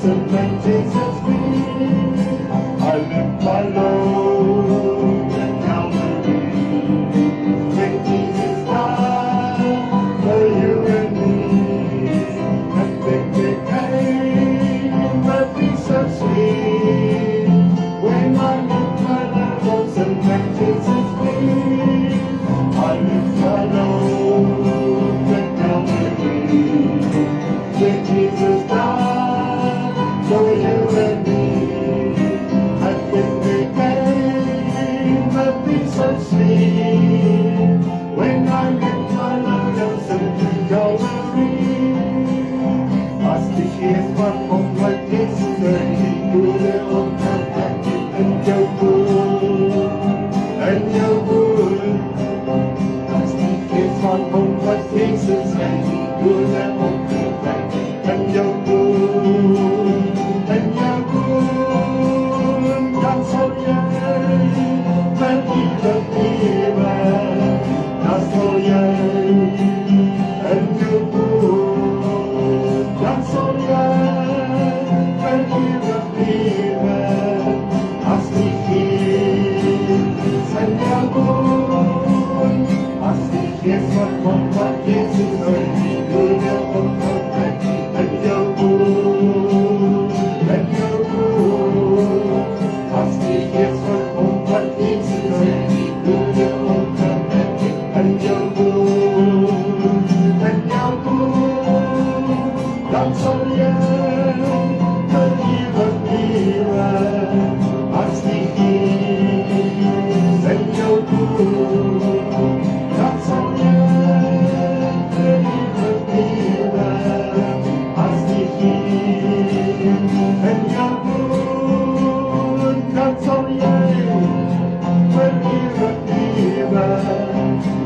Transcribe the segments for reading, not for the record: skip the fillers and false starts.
and let Jesus be. I lift my load at Calvary. When Jesus died for you and me, and victory came, but be so sweet. When I lift my load and let Jesus be. I lift my load at Calvary. When Jesus died for you and me, I think they came but be so sweet. When I lift my lungs and Calvary, als die geest van onwet is, die goede onverwekt en jou goed, en jou goed. Als die geest van onwet is, die goede onverwekt en jou goed, en jou goed, dan zal jij met ieder leven, dan zal jij en jou goed, dan zal jij met ieder leven, als die geest en jou goed, als die geest van wat Jezus die goede onverwekt en jou goed, en jou goed, als die geest van wat Jezus die goede onverwekt en jou goed, en jou goed, dan zal jij voor eeuwig leven, als die geest en jou goed, dan zal jij voor eeuwig leven, als die geest en jou goed, dan zal jij voor eeuwig leven,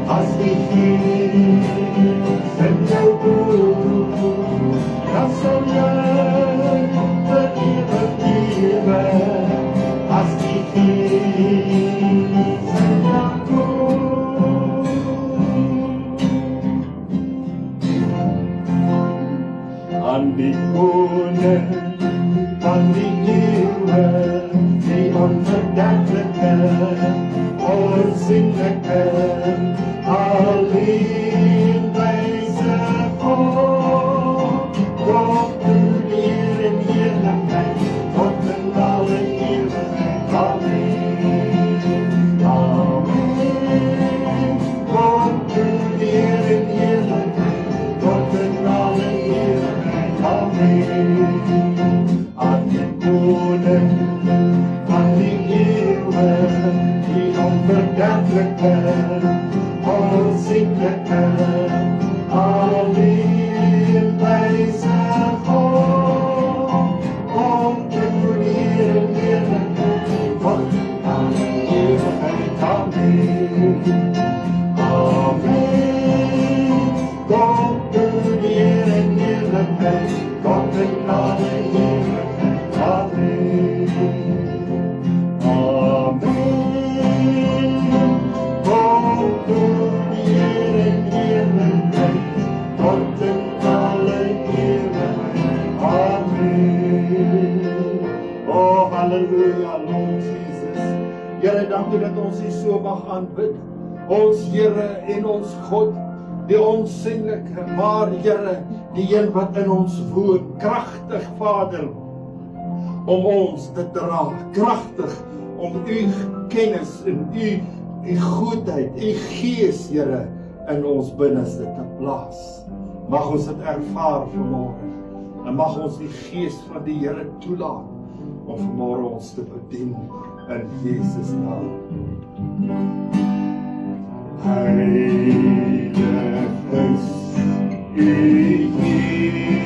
als die geest en jou goed, dan zal jij voor eeuwig leven, als die geest en jou goed. Aan die koning van die eeuwen, die onverderfelijke, onzinnelijke, alleen wijze God. God doet eer en heerlijkheid, tot in alle eeuwigheid. Amen. Amen. God doet eer en heerlijkheid, tot in alle eeuwigheid. Amen. Aan de koning van die eeuwen, die onverderfelijke, onzinnelijke, alleen wijze God. Om te verleren heerlijkheid, tot alle eeuwigheid. Amen. Amen. God de eer en heerlijkheid, tot in alle eeuwigheid. Amen. Amen. God de eer en heerlijkheid, tot in alle eeuwigheid. Amen. Oh, halleluja, Lord Jesus. Here, dankie dat ons U so mag aanbid. Ons Here en ons God, die onsinnelijke, maar Here, die een wat in ons woon, kragtig Vader, om ons te dra, kragtig om U kennis en U goedheid, U gees, Here, in ons binneste te plaas. Mag ons dit ervaar vanmorgen, en mag ons die gees van die Here toelaat, om vanmorgen ons te bedien, in Jesus naam. Heilig is U hier,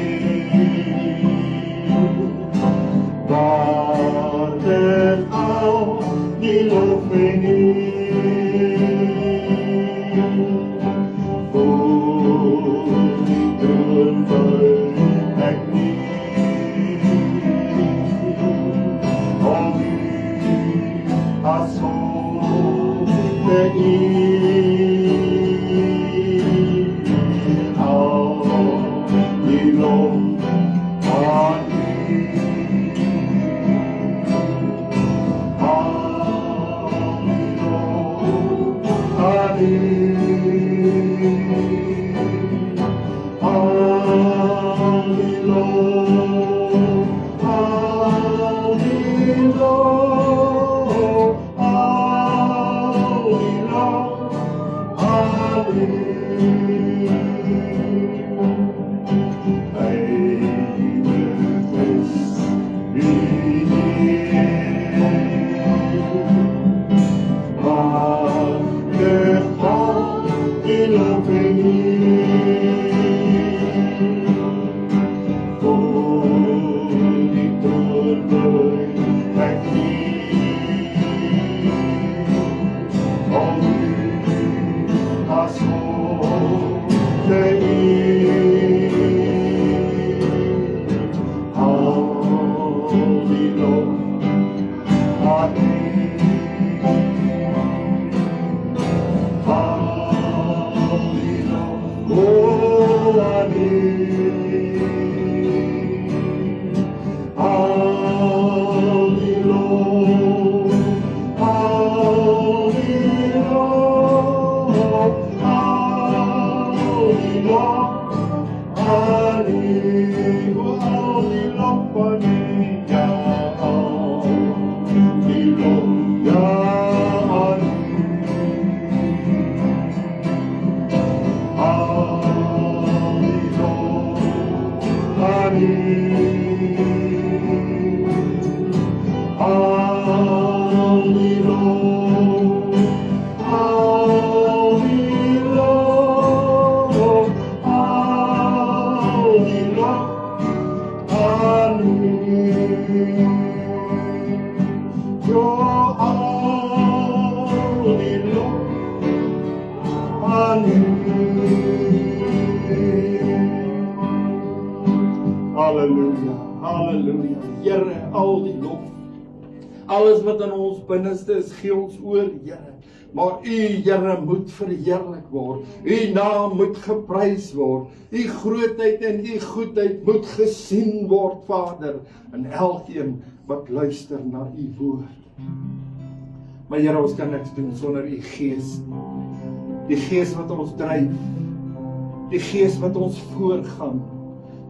waardig al die lof en eer, voor die troon buig ek neer, om U as hoogte eer. Al die lof aan U. Halleluja, halleluja. Here, al die lof. Alles wat in ons binneste is, gee ons oor, Here. Maar U, Here, moet verheerlik word. U naam moet geprys word. U grootheid en U goedheid moet gesien word, Vader. En elkeen wat luister na U woord. Maar Here, ons kan niks doen sonder U Gees. Die Gees wat ons dryf. Die Gees wat ons voorgaan.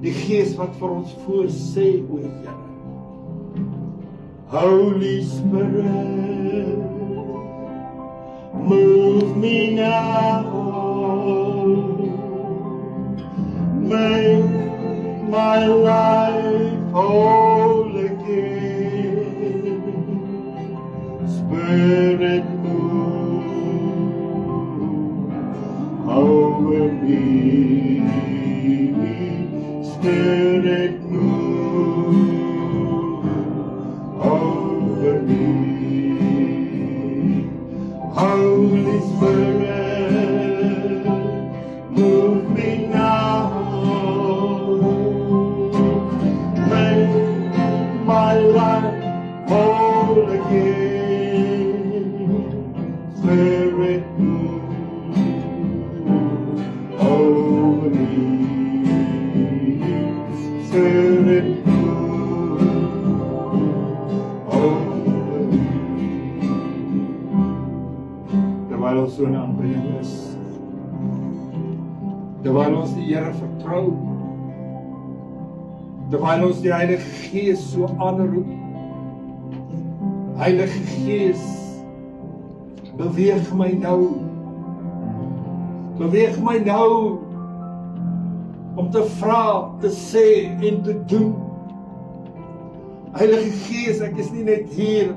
Die Gees wat vir ons voorsê, o Here. Holy Spirit, move me now. Make my life whole again. Spirit, move over me. Spirit, move over me. Holy Spirit, move me now. Make my life whole again. Spirit, move over me. Spirit, move over me. Terwyl ons so in aanbidding is, terwyl ons die Here vertrou, terwyl ons die Heilige Gees so aanroep, Heilige Gees, beweeg my nou, om te vra, te sê en te doen. Heilige Gees, ek is nie net hier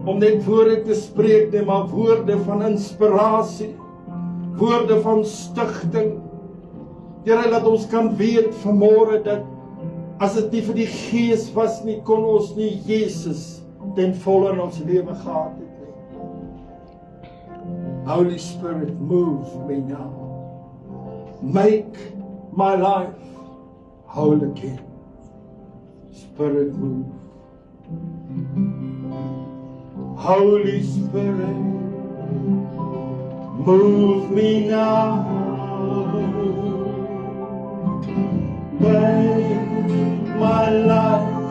om net woorde te spreek nie, maar woorde van inspirasie, woorde van stigting. Here, laat ons kan weet vanmôre dat as dit nie vir die Gees was nie, kon ons nie Jesus ten volle in ons lewe gehad het nie. Holy Spirit, move me now. Make my life whole again. Spirit, move. Holy Spirit, move me now. Make my life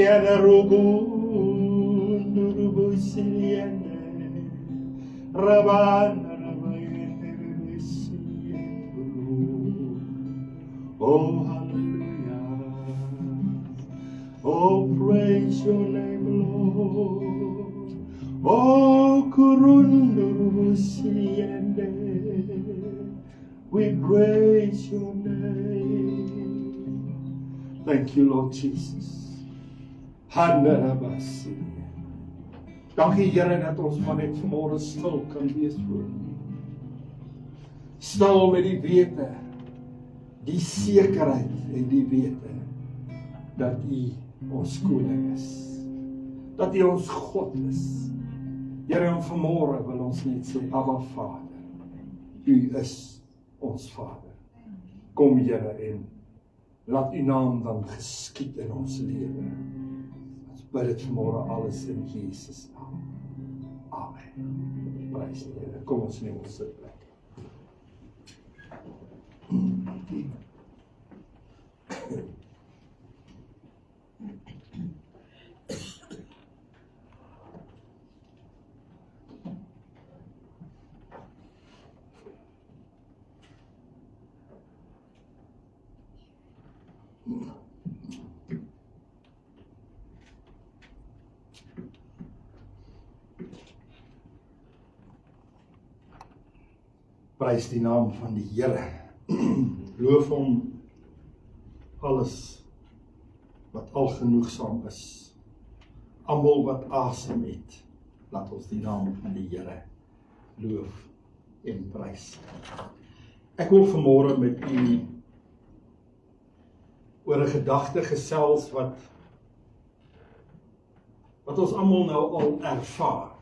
Siliana Rubun, Rubu Siliana, Rabana Rabayana Siliana. Oh, hallelujah. Oh, praise your name, Lord. Oh, Kurundu Siliana. We praise your name. Thank you, Lord Jesus. Handarabasi. Dankie Here dat ons maar net vanmôre stil kan wees voor U. Stil met die wete, die sekerheid en die wete dat U ons koning is. Dat U ons God is. Here, en vanmôre wil ons net sê, Abba Vader, U is ons Vader. Kom Here en laat U naam dan geskied in ons lewe. Ons bid dit vanmôre alles in Jesus naam. Amen. Prys die Here. Kom ons neem ons sitplek. Prys die naam van die Here. Loof hom alles wat algenoegsaam is. Almal wat asem het, laat ons die naam van die Here loof en prys. Ek wil vanmôre met u oor 'n gedagte gesels wat ons almal nou al ervaar.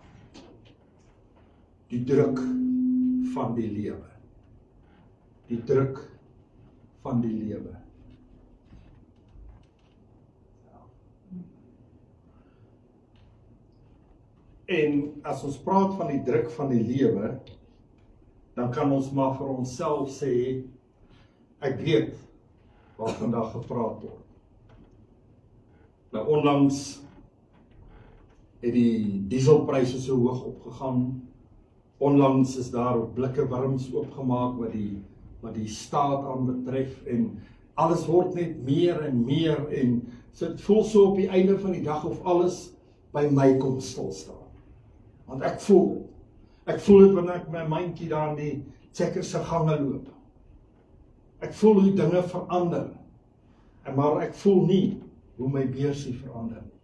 Die druk van die lewe. Die druk van die lewe. En as ons praat van die druk van die lewe, dan kan ons maar vir onsself sê, ek weet wat vandag gepraat word. Nou onlangs het die dieselpryse so hoog opgegaan. Onlangs is daar blikke wurms oopgemaak wat die staat aanbetref en alles word net meer en meer en so dit voel so op die einde van die dag of alles by my kom stilstaan. Want ek voel dit wanneer ek my mandjie daar in die Checkers se gange loop. Ek voel hoe dinge verander. Maar ek voel nie hoe my beursie verander nie.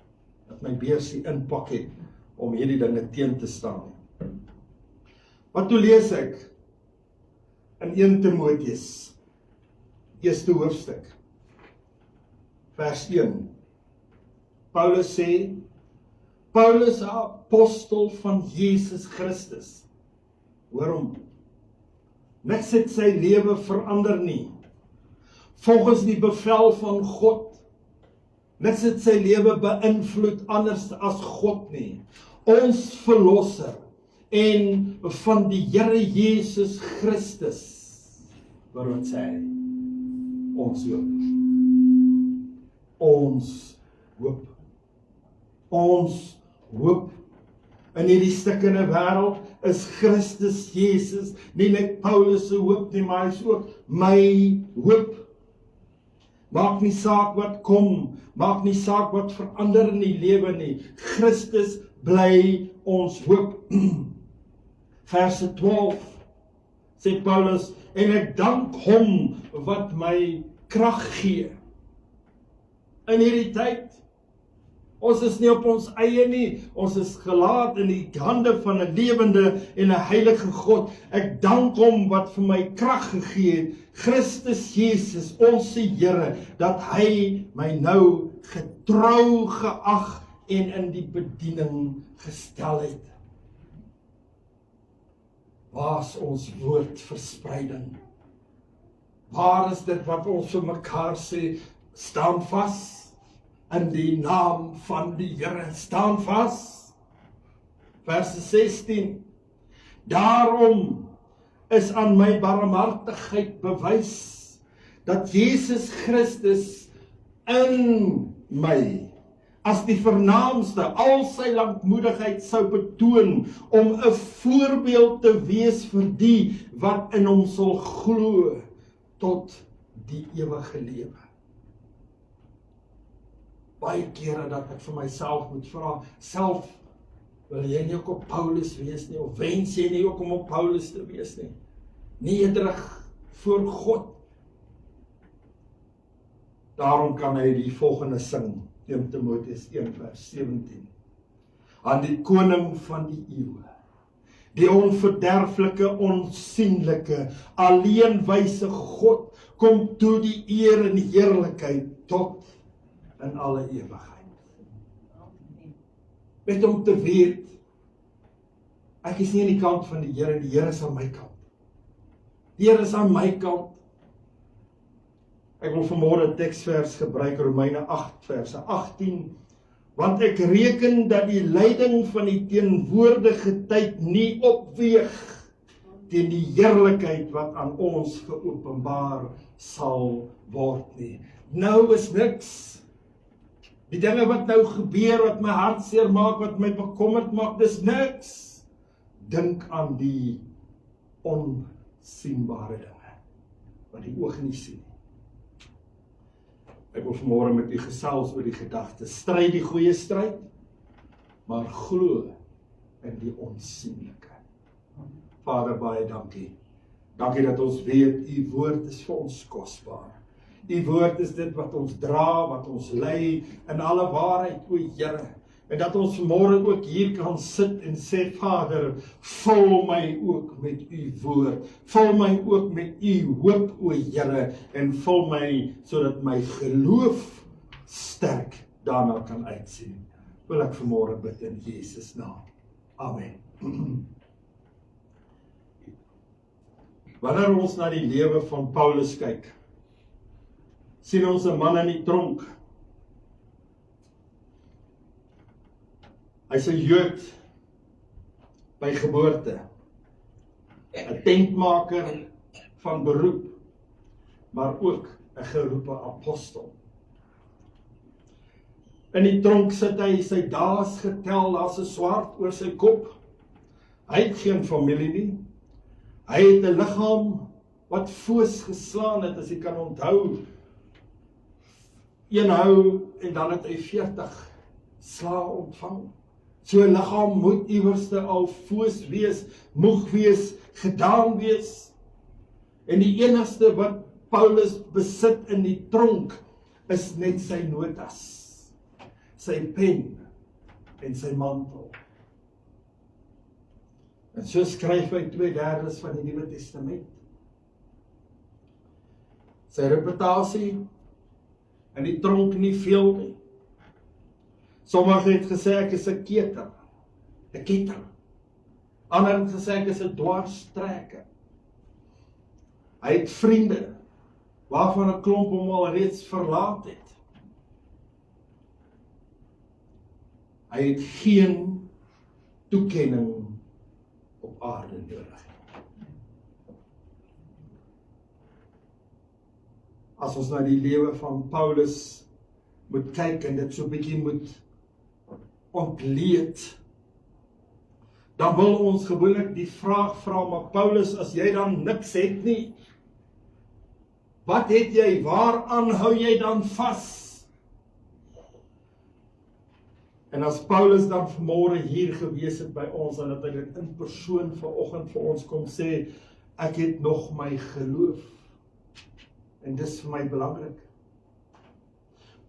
Dat my beursie inpak het om hierdie dinge teen te staan. Wat toe lees ek in 1 Timoteus, eerste hoofstuk, vers 1. Paulus sê, Paulus, 'n apostel van Jesus Christus. Hoor hom. Niks het sy lewe verander nie. Volgens die bevel van God. Niks het sy lewe beïnvloed anders as God nie. Ons verlosser en van die Here Jesus Christus. Wat sê hy? Ons hoop. Ons hoop. Ons hoop. In hierdie stikkende wêreld is Christus Jesus nie net Paulus se hoop nie, maar hy is ook my hoop. Maak nie saak wat kom, maak nie saak wat verander in die lewe nie. Christus bly ons hoop. Verse 12 sê Paulus, en ek dank hom wat my krag gee. In hierdie tyd, ons is nie op ons eie nie, ons is gelaat in die hande van 'n lewende en 'n heilige God. Ek dank hom wat vir my krag gegee het, Christus Jesus, ons Here, dat hy my nou getrou geag en in die bediening gestel het. Waar is ons woordverspreiding? Waar is dit wat ons vir mekaar sê, staan vas? In die naam van die Here, staan vas. Vers 16. Daarom is aan my barmhartigheid bewys dat Jesus Christus in my as die vernaamste, al sy lankmoedigheid sou betoon, om 'n voorbeeld te wees vir die wat in hom sal glo, tot die ewige lewe. Baie kere dat ek vir myself moet vra, wil jy nie ook op Paulus wees nie, of wens jy nie ook om op Paulus te wees nie? Nederig voor God. Daarom kan hy die volgende sing, 1 Timoteus 1 vers 17. Aan die koning van die eeue, die onverderflike, onsienlike, alleenwyse God, kom toe die eer en heerlikheid tot in alle ewigheid. Met om te weet, ek is nie aan die kant van die Here is aan my kant. Die Here is aan my kant. Ek wil vanmôre 'n teksvers gebruik, Romeine 8 verse 18, want ek reken dat die lyding van die teenwoordige tyd nie opweeg teen die heerlikheid wat aan ons geopenbaar sal word nie. Nou is niks. Die dinge wat nou gebeur, wat my hart seer maak, wat my bekommerd maak, dis niks. Dink aan die onsienbare dinge, wat die oog nie sien. Ek wil vanmôre met u gesels oor die gedagte, stryd die goeie stryd, maar glo in die onsienlike. Vader, baie dankie. Dankie dat ons weet, u woord is vir ons kosbaar. Die woord is dit wat ons dra, wat ons lei in alle waarheid, o Here. En dat ons vanmôre ook hier kan sit en sê, Vader, vul my ook met u woord. Vul my ook met u hoop, o Here, en vul my sodat my geloof sterk daarna kan uitsien. Wil ek vanmôre bid in Jesus naam. Amen. Wanneer ons na die lewe van Paulus kyk, sien ons 'n man in die tronk. Hy's 'n Jood by geboorte, 'n tentmaker van beroep, maar ook 'n geroepe apostel. In die tronk sit hy, sy daes getel, daar's 'n swaard oor sy kop. Hy het geen familie nie. Hy het 'n liggaam wat foos geslaan het, as jy kan onthou. Een hou en dan het hy 40 slae ontvang. So 'n liggaam moet iewerste al foos wees, moeg wees, gedaan wees. En die enigste wat Paulus besit in die tronk is net sy notas, sy pen en sy mantel. En so skryf hy 2/3 van die Nuwe Testament. Sy reputasie in die tronk nie veel nie. Sommige het gesê ek is 'n keter, 'n ketter. Ander het gesê ek is 'n dwarstrekker. Hy het vriende, waarvan 'n klomp hom al reeds verlaat het. Hy het geen toekenning op aarde nodig. As ons na die lewe van Paulus moet kyk en dit so 'n bietjie moet ontleed, dan wil ons gewoonlik die vraag vra, maar Paulus, as jy dan niks het nie, wat het jy, waaraan hou jy dan vas? En as Paulus dan vanmôre hier gewees het by ons, en dat hy dit in persoon vanoggend vir ons kom sê, ek het nog my geloof. En dis vir my belangrik.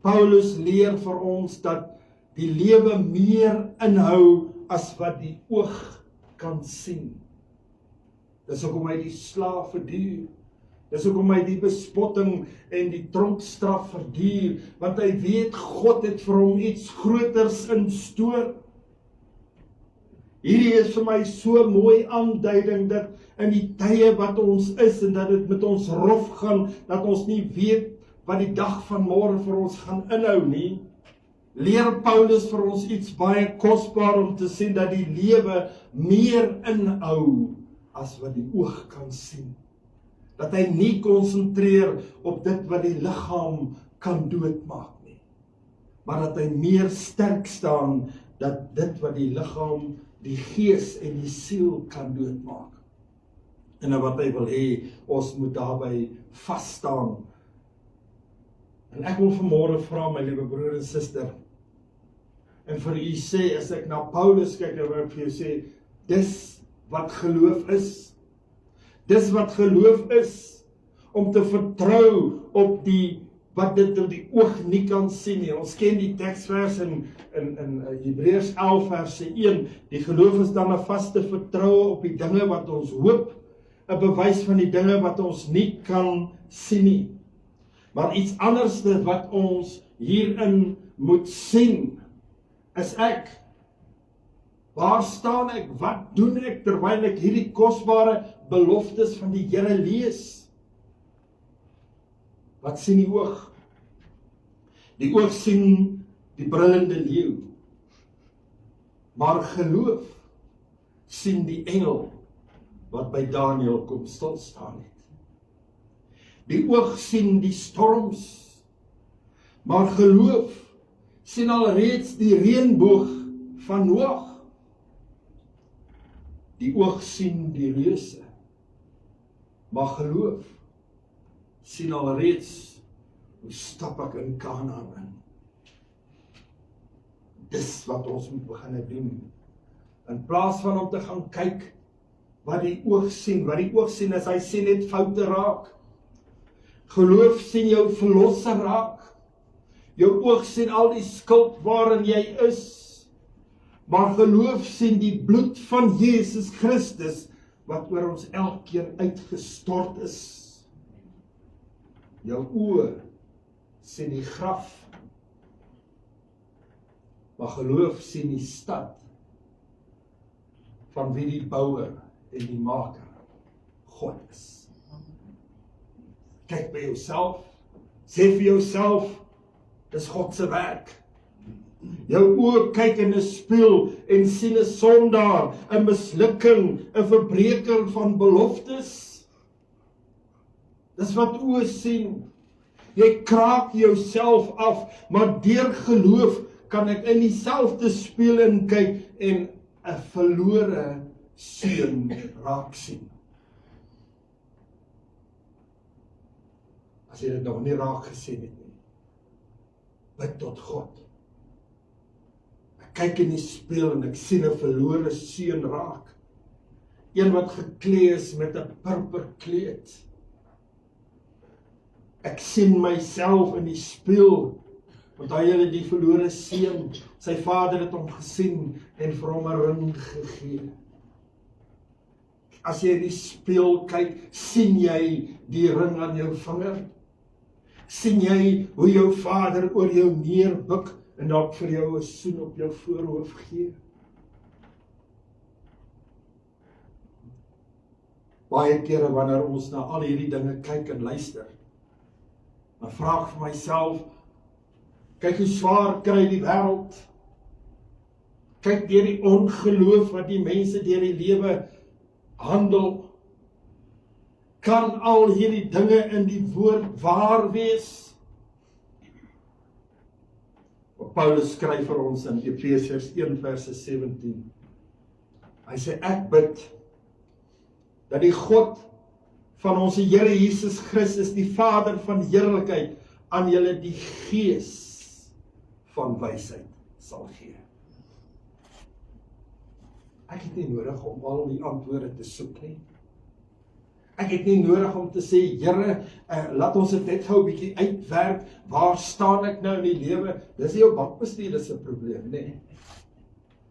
Paulus leer vir ons dat die lewe meer inhou as wat die oog kan sien. Dis hoekom hy die slaaf verduur. Dis hoekom hy die bespotting en die tronkstraf verduur, want hy weet God het vir hom iets groters in stoor. Hierdie is vir my so mooi aanduiding dat in die tye wat ons is en dat dit met ons rof gaan, dat ons nie weet wat die dag van môre vir ons gaan inhou nie, leer Paulus vir ons iets baie kosbaar om te sien dat die lewe meer inhou as wat die oog kan sien. Dat hy nie konsentreer op dit wat die liggaam kan doodmaak nie, maar dat hy meer sterk staan, dat dit wat die liggaam, die gees en die siel kan doodmaak. En wat hy wil hê, ons moet daarby vas staan. En ek wil vanmôre vra, my liewe broer en suster, en vir u sê, as ek na Paulus kyk, dan wil ek vir u sê, dis wat geloof is. Dis wat geloof is, om te vertrou op die, wat dit op die oog nie kan sien nie. Ons ken die teksvers in Hebreërs 11 verse 1, die geloof is dan 'n vaste vertroue op die dinge wat ons hoop, 'n bewys van die dinge wat ons nie kan sien nie. Maar iets anders wat ons hierin moet sien, is ek. Waar staan ek? Wat doen ek terwyl ek hierdie kosbare beloftes van die Here lees? Wat sien die oog? Die oog sien die brullende leeu. Maar geloof sien die engel wat by Daniël kom stil staan het. Die oog sien die storms, maar geloof sien alreeds die reënboog van Noag. Die oog sien die reuse, maar geloof sien alreeds, hoe stap ek in Kanaan in. Dis wat ons moet begin doen. In plaas van om te gaan kyk wat die oog sien is, hy sien net foute raak. Geloof sien jou verlosser raak. Jou oog sien al die skuld waarin jy is. Maar geloof sien die bloed van Jesus Christus, wat oor ons elkeen uitgestort is. Jou oë sien die graf, maar geloof sien die stad, van wie die bouer en die maker God is. Kyk by jouself, sê vir jouself, dis God se werk. Jou oë kyk in 'n spieël en sien 'n sondaar, 'n mislukking, 'n verbreker van beloftes. Dis wat oë sien. Jy kraak jouself af, maar deur geloof kan ek in dieselfde spieël in kyk en 'n verlore seun raak sien. As jy dit nog nie raak gesien het nie, bid tot God. Ek kyk in die spieël en ek sien 'n verlore seun raak. Een wat geklee is met 'n purperkleed. Ek sien myself in die spieël. Onthou julle die verlore seun, sy vader het hom gesien en vir hom 'n ring gegee. As jy in die spieël kyk, sien jy die ring aan jou vinger? Sien jy hoe jou vader oor jou neerbuk en dalk vir jou 'n soen op jou voorhoof gee? Baie kere wanneer ons na al hierdie dinge kyk en luister, dan vra ek vir myself, kyk hoe swaar kry die wêreld. Kyk deur die ongeloof wat die mense deur die lewe handel. Kan al hierdie dinge in die woord waar wees? Paulus skryf vir ons in Efesiërs 1 verse 17. Hy sê, ek bid dat die God van ons Here Jesus Christus, die Vader van heerlikheid, aan julle die gees van wysheid sal gee. Ek het nie nodig om al die antwoorde te soek nie. Ek het nie nodig om te sê, Here, laat ons dit net gou 'n bietjie uitwerk, waar staan ek nou in die lewe? Dis nie jou bankbestuur is 'n probleem, nee.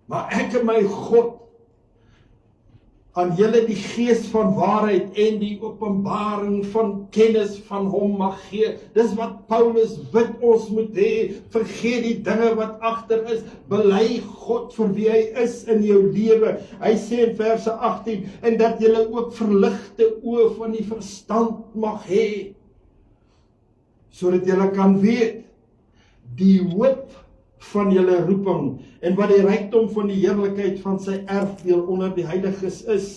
Maar ek en my God, aan julle die gees van waarheid en die openbaring van kennis van hom mag gee. Dis wat Paulus bid ons moet hê. Vergeet die dinge wat agter is. Bely God vir wie hy is in jou lewe. Hy sê in verse 18, en dat julle ook verligte oë van die verstand mag hê, sodat julle kan weet die hoop van julle roeping en wat die rykdom van die heerlikheid van sy erfdeel onder die heiliges is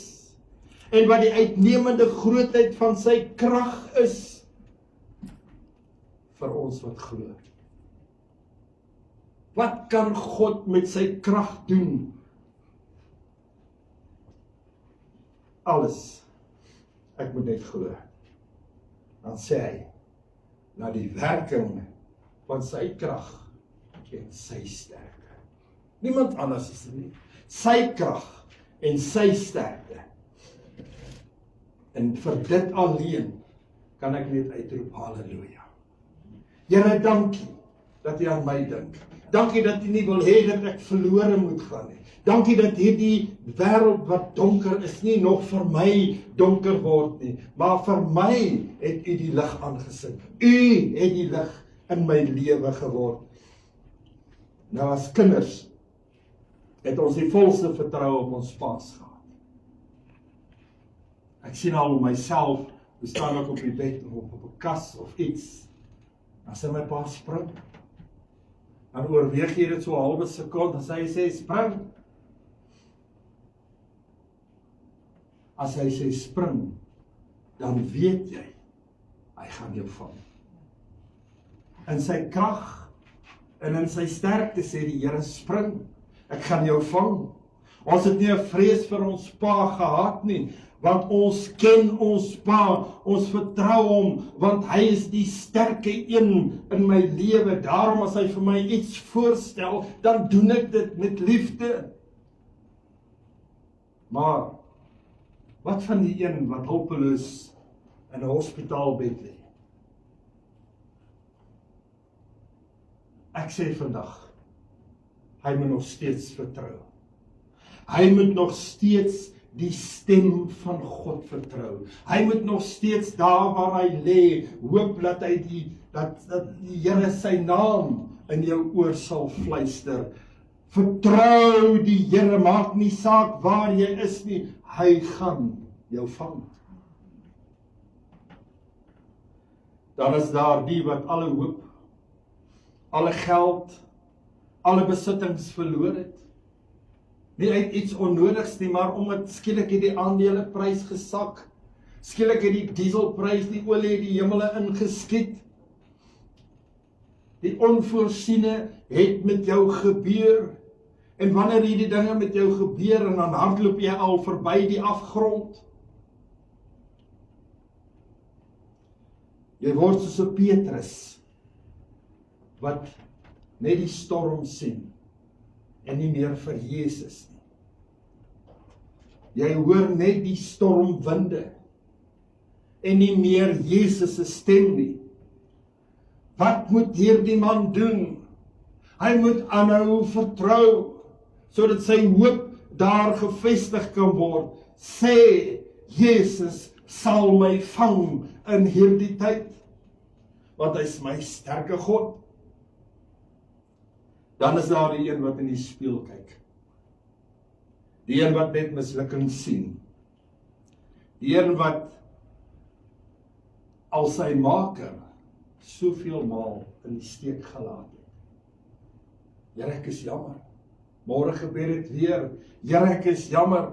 en wat die uitnemende grootheid van sy krag is vir ons wat glo. Wat kan God met sy krag doen? Alles. Ek moet net glo. Dan sê hy, na die werking van sy krag en sy sterkte. Niemand anders is dit nie. Sy krag en sy sterkte. En vir dit alleen kan ek net uitroep, halleluja. Here, dankie dat U aan my dink. Dankie dat U nie wil hê dat ek verlore moet gaan nie. Dankie dat hierdie wêreld wat donker is nie nog vir my donker word nie, maar vir my het U die lig aangesit. U het die lig in my lewe geword. Nou as kinders het ons die volste vertroue op ons paas gehad. Ek sien al myself, we staan ook op die bed of op 'n kas of iets. As hy my pa spring, dan oorweeg jy dit so 'n halwe sekonde, as hy sê spring. As hy sê spring, dan weet jy, hy gaan jou vang. In sy krag en in sy sterkte sê die Here spring, ek gaan jou vang. Ons het nie 'n vrees vir ons pa gehad nie, want ons ken ons pa, ons vertrou hom, want hy is die sterke een in my lewe. Daarom as hy vir my iets voorstel, dan doen ek dit met liefde. Maar wat van die een wat hulpeloos in 'n hospitaalbed lê? Ek sê vandag, hy moet nog steeds vertrou. Hy moet nog steeds die stem van God vertrou. Hy moet nog steeds daar waar hy lê, hoop dat hy dat die Here sy naam in jou oor sal fluister. Vertrou die Here, maak nie saak waar jy is nie, hy gaan jou vang. Dan is daar die wat alle hoop, alle geld, alle besittings verloor het. Nie uit iets onnodigs nie, maar omdat skielik het die aandeleprys gesak, skielik het die dieselprys, die olie het die hemele ingeskiet. Die onvoorsiene het met jou gebeur, en wanneer hierdie dinge met jou gebeur, en dan hardloop jy al verby die afgrond. Jy word soos 'n Petrus, wat net die storm sien, en nie meer vir Jesus nie. Jy hoor net die stormwinde, en nie meer Jesus se stem nie. Wat moet hierdie man doen? Hy moet aanhou vertrou, sodat sy hoop daar gevestig kan word. Sê, Jesus sal my vang in hierdie tyd, want hy is my sterke God. Dan is daar die een wat in die spieël kyk. Die een wat net mislukking sien. Die een wat al sy maker soveel maal in die steek gelaat het. Here, ek is jammer. Môre gebeur dit weer. Here, ek is jammer.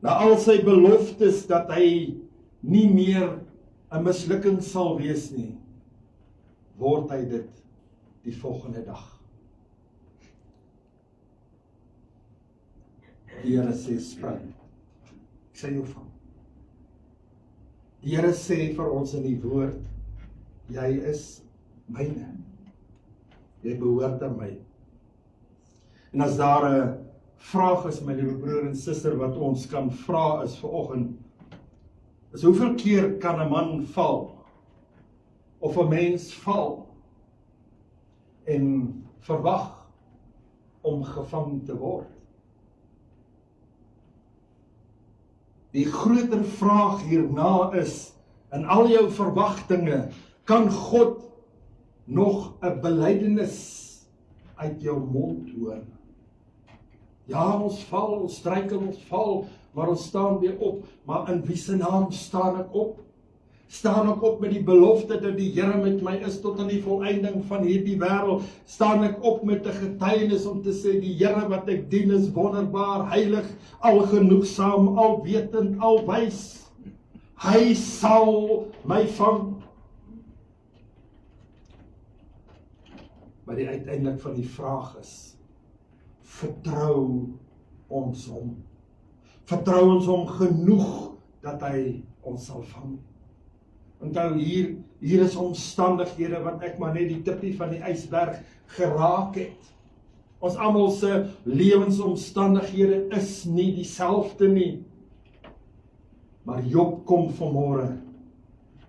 Na al sy beloftes dat hy nie meer 'n mislukking sal wees nie, word hy dit die volgende dag. Die Here sê spring. Ek sê jou vang. Die Here sê vir ons in die woord, jy is myne. Jy behoort aan my. En as daar 'n vraag is, my liewe broer en suster, wat ons kan vra is vanoggend, is hoeveel keer kan 'n man val, of 'n mens val, en verwag om gevang te word? Die groter vraag hierna is, in al jou verwagtinge, kan God nog 'n belydenis uit jou mond hoor? Ja, ons val, ons struikel, ons val, maar ons staan weer op. Maar in wie se naam staan ek op? Staan ek op met die belofte dat die Here met my is tot aan die volëinding van hierdie wêreld? Staan ek op met 'n getuienis om te sê, die Here wat ek dien is wonderbaar, heilig, algenoegsaam, alwetend, alwys. Hy sal my vang. Maar die uiteindelik van die vraag is, vertrou ons hom? Vertrou ons hom genoeg dat hy ons sal vang? Onthou, hier is omstandighede wat ek maar net die tippie van die ysberg geraak het. Ons almal se lewensomstandighede is nie dieselfde nie. Maar Job kom vanmôre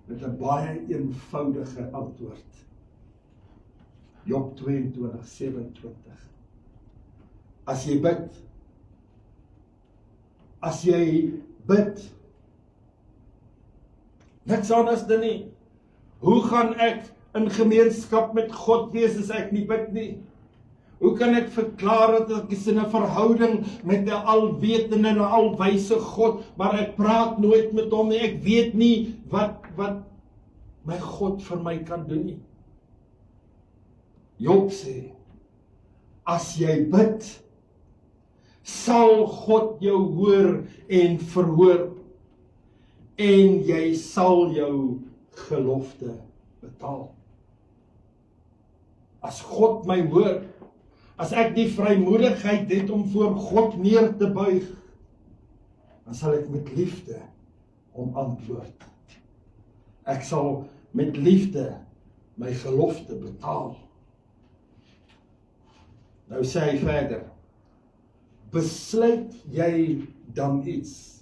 met 'n baie eenvoudige antwoord. Job 22:27. As jy bid, niks anders dan nie. Hoe gaan ek in gemeenskap met God wees as ek nie bid nie? Hoe kan ek verklaar dat ek is in 'n verhouding met 'n alwetende en 'n alwyse God, maar ek praat nooit met hom nie, ek weet nie wat my God vir my kan doen nie. Job sê, as jy bid, sal God jou hoor en verhoor, en jy sal jou gelofte betaal. As God my hoor, as ek die vrymoedigheid het om voor God neer te buig, dan sal ek met liefde hom antwoord. Ek sal met liefde my gelofte betaal. Nou sê hy verder, besluit jy dan iets?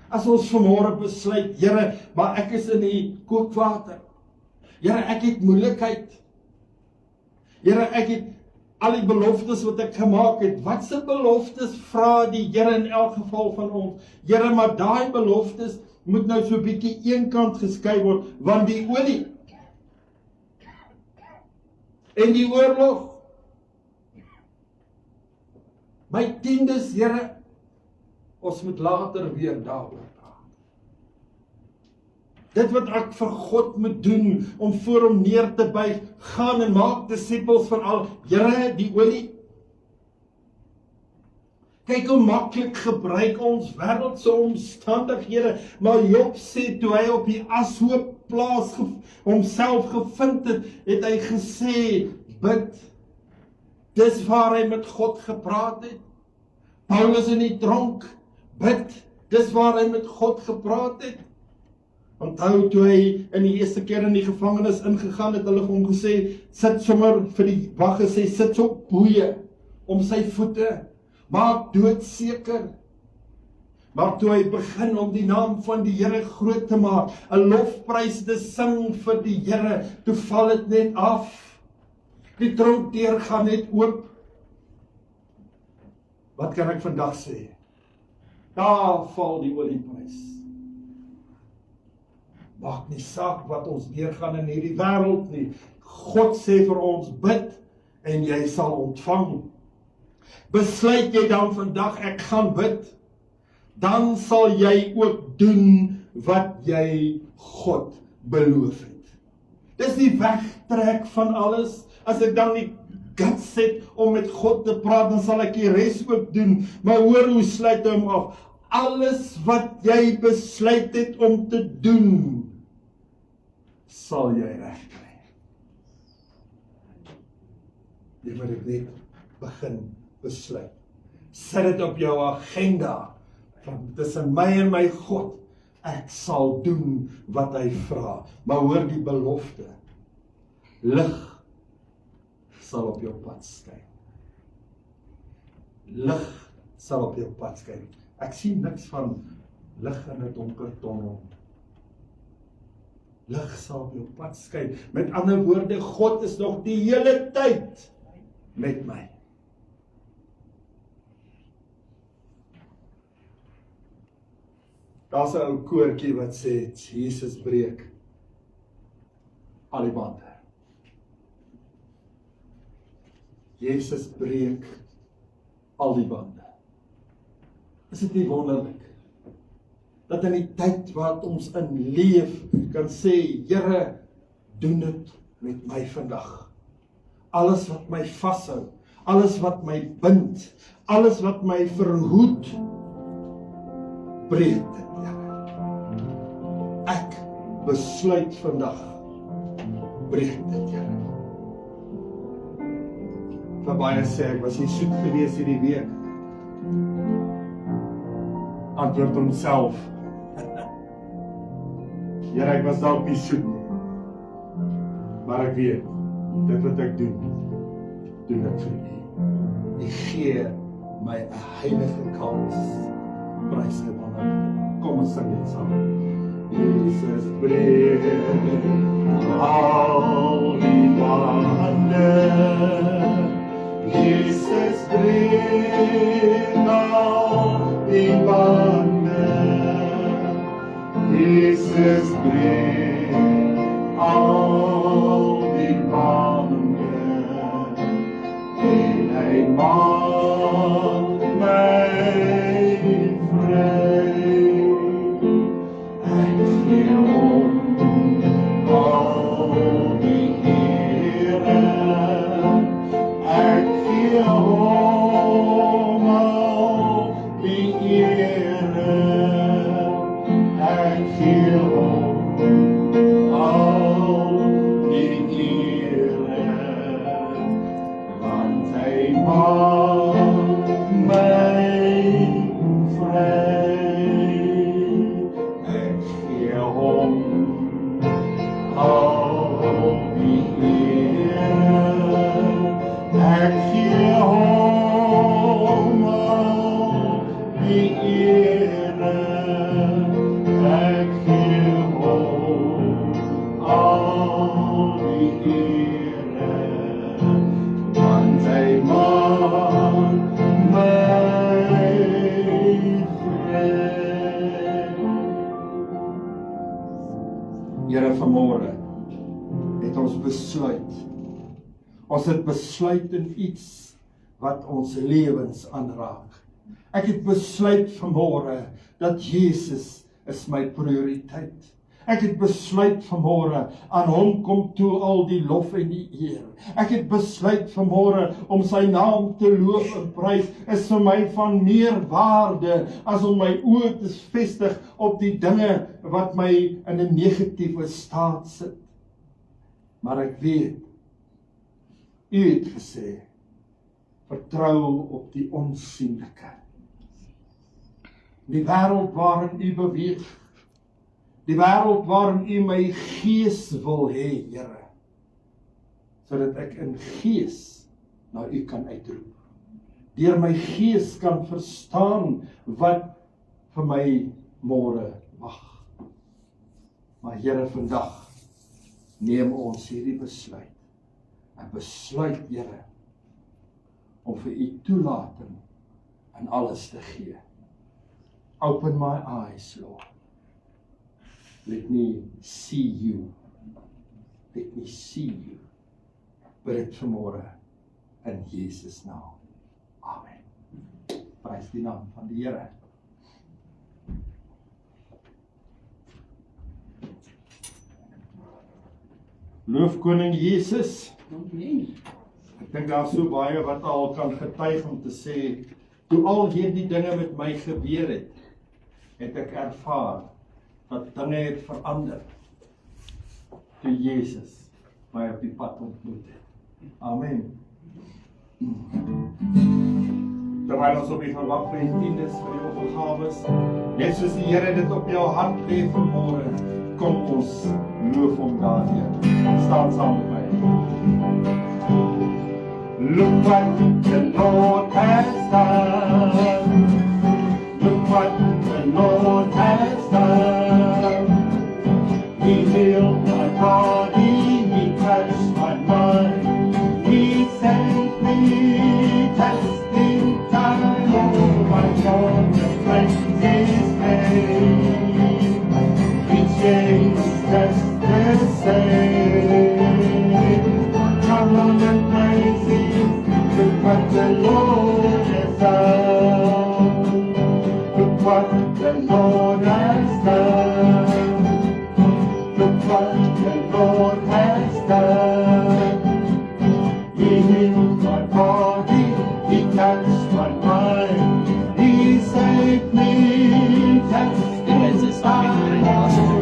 As ons vanmôre besluit, Here, maar ek is in die kookwater. Here, ek het moeilikheid. Here, ek het al die beloftes wat ek gemaak het. Wat se beloftes vra die Here in elk geval van ons? Here, maar daai beloftes moet nou so 'n bietjie eenkant geskei word, want die olie en die oorlog, my tiendes, Here, ons moet later weer daaroor praat. Dit wat ek vir God moet doen, om voor hom neer te buig, gaan en maak disippels van al, Here, die olie. Kyk hoe maklik gebruik ons wêreldse omstandighede, maar Job sê, toe hy op die Ashoop plaas homself gevind het, het hy gesê, bid. Dis waar hy met God gepraat het. Paulus in die tronk, bid. Dis waar hy met God gepraat het. Onthou, toe hy in die eerste keer in die gevangenis ingegaan het, hulle hom gesê, sit sommer vir die wag gesê, sit so boeie om sy voete, maak doodseker. Maar toe hy begin om die naam van die Here groot te maak, 'n lofprys te sing vir die Here, toe val dit net af. Die tronkdeur gaan net oop. Wat kan ek vandag sê? Daar val die olieprys. Maak nie saak wat ons deurgaan in hierdie wêreld nie. God sê vir ons, bid en jy sal ontvang. Besluit jy dan vandag, ek gaan bid, dan sal jy ook doen wat jy God beloof het. Dis die wegtrek van alles. As ek dan die guts het om met God te praat, dan sal ek die res ook doen. Maar hoor hoe sluit hy hom af. Alles wat jy besluit het om te doen, sal jy regkry. Jy moet dit net begin besluit. Sit dit op jou agenda, van tussen my en my God, ek sal doen wat hy vra. Maar hoor die belofte, lig sal op jou pad skyn. Lig sal op jou pad skyn. Ek sien niks van lig in 'n donker tonnel. Lig sal op jou pad skyn. Met ander woorde, God is nog die hele tyd met my. Daar's 'n ou koortjie wat sê, Jesus breek al die bande. Jesus breek al die bande. Is dit nie wonderlik? Dat in die tyd wat ons in leef, kan sê, Here, doen dit met my vandag. Alles wat my vashou, alles wat my bind, alles wat my verhoed, breek dit, Here. Ek besluit vandag, breek dit, Here. Vir baie sê ek was nie soet gewees hierdie week. Antwoord homself. Here, ek was dalk nie soet nie. Maar ek weet, dit wat ek doen ek vir U. U gee my 'n heilige kans. Prys die man. Kom ons sing dit saam. Jesus bring al die bande. Jesus bring al die bande. Jesus bring al die bande. En hy maak my vry. Ek gee hom al die Here. Ek gee hom al die Here. Ek gee hom al die Here. Want hy maak my vry. Ek gee hom al die Here. Ek gee hom al die Here. Ek gee hom al die Here. Want hy maak my vry. Here, vanmôre het ons besluit. Ons het besluit in iets wat ons lewens aanraak. Ek het besluit vanmôre dat Jesus is my prioriteit. Ek het besluit vanmôre, aan hom kom toe al die lof en die eer. Ek het besluit vanmôre om sy naam te loof en prys, is vir my van meer waarde as om my oë te vestig op die dinge wat my in 'n negatiewe staat sit. Maar ek weet, U het gesê, vertrou op die onsigbare. Die wêreld waarin U beweeg, die wêreld waarin U my gees wil hê, Here, sodat ek in gees na U kan uitroep. Deur my gees kan verstaan wat vir my môre wag. Maar Here, vandag neem ons hierdie besluit. 'n Besluit, Here, om vir U toelating in alles te gee. Open my eyes, Lord. Let me see You. Let me see You. Bid vanmôre in Jesus naam. Amen. Prys die naam van die Here. Loof koning Jesus. Ek dink daar so baie wat al kan getuig om te sê, toe al hierdie dinge met my gebeur het ek ervaar dat dinge het verander toe Jesus my op die pad ontmoet het. Amen. Terwyl ons op die verwag vir die dienes, vir die offergawes, net soos die Here dit op jou hart lê vanmôre, kom ons loof hom daardeur. Staan saam met my. Look what the Lord has done. Look what the Lord has done. He healed my body, He touched my mind. He saved me, testing time. Oh my God, praise His name. He changed just the same. Come on and praise Him. Look what the Lord has done. Look what the Lord has done. Look what the Lord has done. He healed my body, He touched my mind. He saved me, tested the time.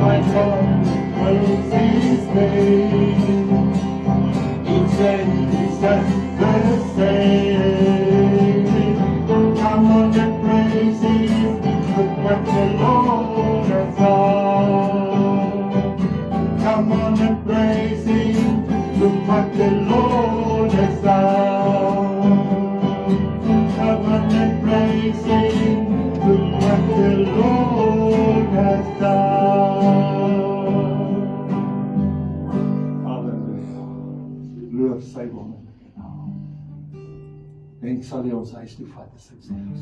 My God, praise His name. He said He's just the same. what the Lord has done. Come on and praise Him. Look what the Lord has done. Come on and praise Him. Look what the Lord has done. Halleluja. Loof sy wonderlike naam. En sal hy ons huis toe vat as hy sê ons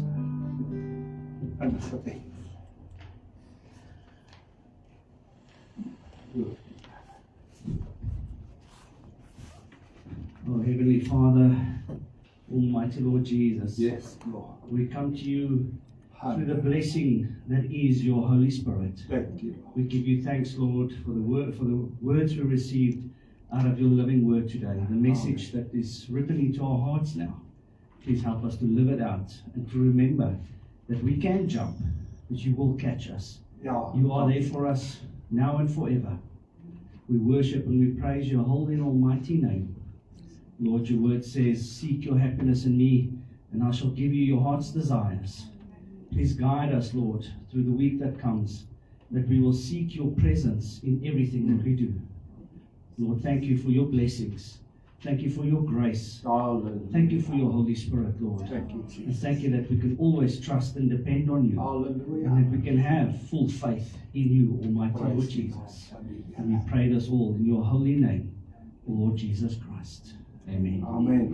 in gebed. Oh, Heavenly Father, Almighty Lord Jesus, Yes, Lord. we come to you through the blessing that is your Holy Spirit. Thank you. We give you thanks, Lord, for the words we received out of your living word today, the message that is written into our hearts now. Please help us to live it out and to remember that we can jump, but you will catch us. Ja. You are there for us now and forever. We worship and we praise your holy and almighty name. Lord, your word says, seek your happiness in me, and I shall give you your heart's desires. Please guide us, Lord, through the week that comes, that we will seek your presence in everything that we do. Lord, thank you for your blessings. Thank you for your grace. Hallelujah. Thank you for your Holy Spirit, Lord. Thank you, And Jesus. thank you that we can always trust and depend on you. Hallelujah. And that we can have full faith in you, Almighty Lord Praise Jesus. God. And we pray this all in your holy name, O Lord Jesus Christ. Amen. Amen.